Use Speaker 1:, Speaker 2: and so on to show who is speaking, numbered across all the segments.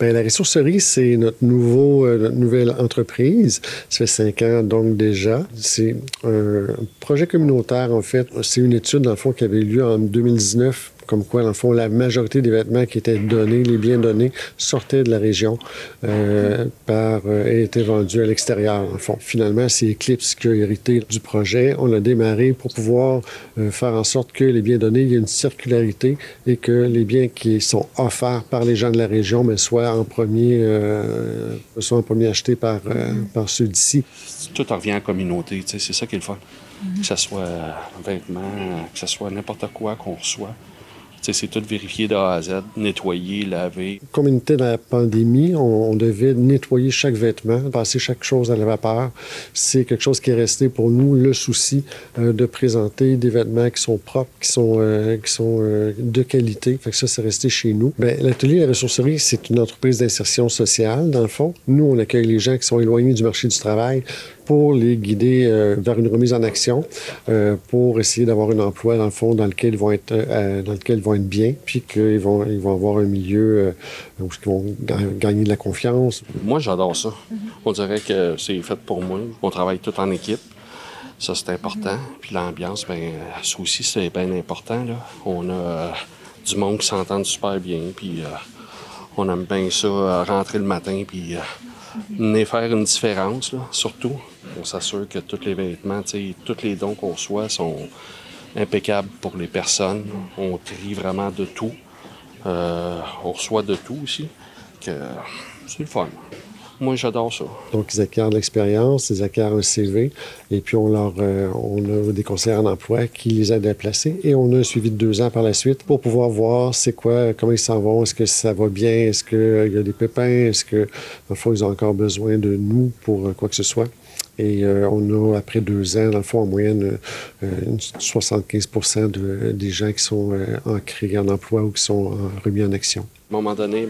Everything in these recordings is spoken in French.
Speaker 1: Bien, la ressourcerie, c'est notre nouvelle entreprise. Ça fait 5 ans, donc, déjà. C'est un projet communautaire, en fait. C'est une étude, dans le fond, qui avait eu lieu en 2019, comme quoi, dans le fond, la majorité des vêtements qui étaient donnés, les biens donnés, sortaient de la région et étaient vendus à l'extérieur, dans le fond. Finalement, c'est Eclipse qui a hérité du projet. On a démarré pour pouvoir faire en sorte que les biens donnés, il y ait une circularité et que les biens qui sont offerts par les gens de la région soient en premier achetés par ceux d'ici.
Speaker 2: Tout revient à la communauté, c'est ça qui est le fun. Que ce soit vêtements, que ce soit n'importe quoi qu'on reçoit. C'est tout vérifié de A à Z, nettoyer, laver.
Speaker 1: Comme on était dans la pandémie, on devait nettoyer chaque vêtement, passer chaque chose à la vapeur. C'est quelque chose qui est resté pour nous le souci de présenter des vêtements qui sont propres, qui sont de qualité. Fait que ça, c'est resté chez nous. Bien, l'atelier La Ressourcerie, c'est une entreprise d'insertion sociale, dans le fond. Nous, on accueille les gens qui sont éloignés du marché du travail pour les guider vers une remise en action, pour essayer d'avoir un emploi, dans le fond, dans lequel ils vont être bien, puis qu'ils vont avoir un milieu où ils vont gagner de la confiance.
Speaker 2: Moi, j'adore ça. On dirait que c'est fait pour moi. On travaille tout en équipe. Ça, c'est important. Puis l'ambiance, bien, ça aussi, c'est bien important, là. On a du monde qui s'entend super bien, puis on aime bien ça, rentrer le matin, puis venir faire une différence, là, surtout. On s'assure que tous les vêtements, tous les dons qu'on reçoit sont impeccables pour les personnes. On trie vraiment de tout. On reçoit de tout aussi. C'est le fun. Moi, j'adore ça.
Speaker 1: Donc, ils acquièrent de l'expérience, ils acquièrent un CV, et puis on a des conseillers d'emploi qui les aident à placer, et on a un suivi de 2 ans par la suite pour pouvoir voir c'est quoi, comment ils s'en vont, est-ce que ça va bien, est-ce qu'il y a des pépins, est-ce que, dans le fond, ils ont encore besoin de nous pour quoi que ce soit. Et on a, après 2 ans, dans le fond, en moyenne, 75 % des gens qui sont en emploi ou qui sont remis en action.
Speaker 2: À un moment donné,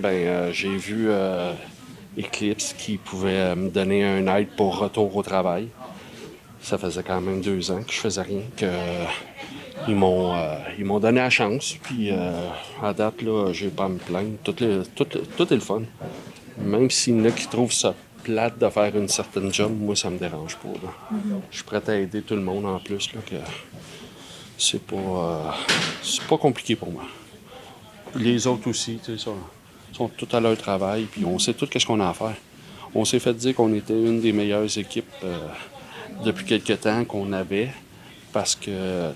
Speaker 2: j'ai vu Eclipse qui pouvait me donner un aide pour retour au travail. Ça faisait quand même 2 ans que je faisais rien, ils m'ont donné la chance. Puis à date, là, j'ai pas à me plaindre. Tout est le fun. Même s'il y en a qui trouvent ça plate de faire une certaine job, moi, ça me dérange pas. Je suis prêt à aider tout le monde en plus. Là, que c'est pas compliqué pour moi. Les autres aussi, tu sais, sont tout à leur travail, puis on sait tout ce qu'on a à faire. On s'est fait dire qu'on était une des meilleures équipes depuis quelque temps qu'on avait, parce que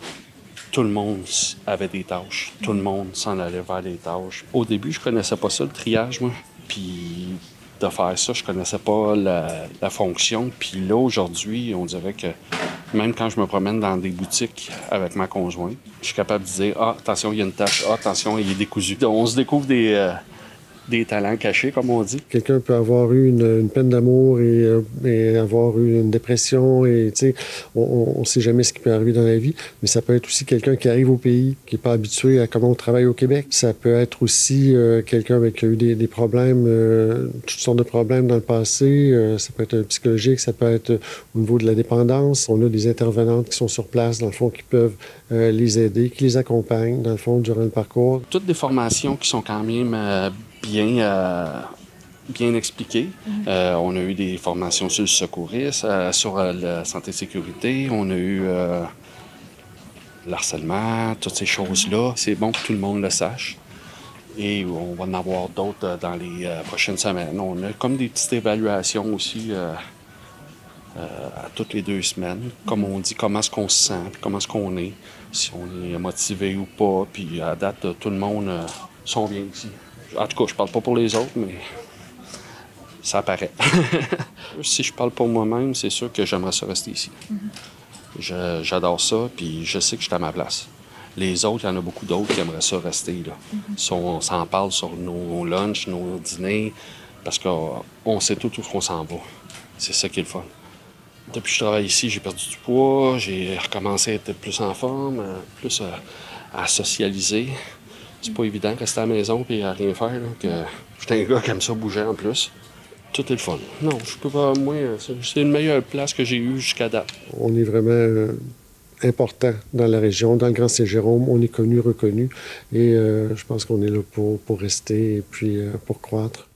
Speaker 2: tout le monde avait des tâches. Tout le monde s'en allait vers les tâches. Au début, je connaissais pas ça, le triage, moi. Puis de faire ça, je connaissais pas la fonction. Puis là, aujourd'hui, on dirait que même quand je me promène dans des boutiques avec ma conjointe, je suis capable de dire « Ah, attention, il y a une tache. Ah, attention, il est décousu. » On se découvre des talents cachés, comme on dit.
Speaker 1: Quelqu'un peut avoir eu une peine d'amour et avoir eu une dépression. Et, on ne sait jamais ce qui peut arriver dans la vie, mais ça peut être aussi quelqu'un qui arrive au pays, qui n'est pas habitué à comment on travaille au Québec. Ça peut être aussi quelqu'un qui a eu des problèmes, toutes sortes de problèmes dans le passé. Ça peut être psychologique, ça peut être au niveau de la dépendance. On a des intervenantes qui sont sur place, dans le fond, qui peuvent les aider, qui les accompagnent, dans le fond, durant le parcours.
Speaker 2: Toutes des formations qui sont quand même bien expliquées. On a eu des formations sur le secourisme, sur la santé et sécurité. On a eu l'harcèlement, toutes ces choses-là. C'est bon que tout le monde le sache. Et on va en avoir d'autres dans les prochaines semaines. On a comme des petites évaluations aussi à toutes les 2 semaines. Comme on dit, comment est-ce qu'on se sent, puis comment est-ce qu'on est, si on est motivé ou pas. Puis à date, tout le monde sont bien ici. En tout cas, je parle pas pour les autres, mais ça apparaît. Si je parle pour moi-même, c'est sûr que j'aimerais ça rester ici. J'adore ça, puis je sais que je suis à ma place. Les autres, il y en a beaucoup d'autres qui aimeraient ça rester là. On s'en parle sur nos lunchs, nos dîners, parce qu'on sait tout où on s'en va. C'est ça qui est le fun. Depuis que je travaille ici, j'ai perdu du poids, j'ai recommencé à être plus en forme, plus à socialiser. C'est pas évident de rester à la maison et à rien faire. Là, que je suis un gars qui aime ça bouger en plus. Tout est le fun. Non, je peux pas. Moi, c'est une meilleure place que j'ai eue jusqu'à date.
Speaker 1: On est vraiment important dans la région, dans le Grand Saint-Jérôme. On est connu, reconnu. Et je pense qu'on est là pour rester et puis pour croître.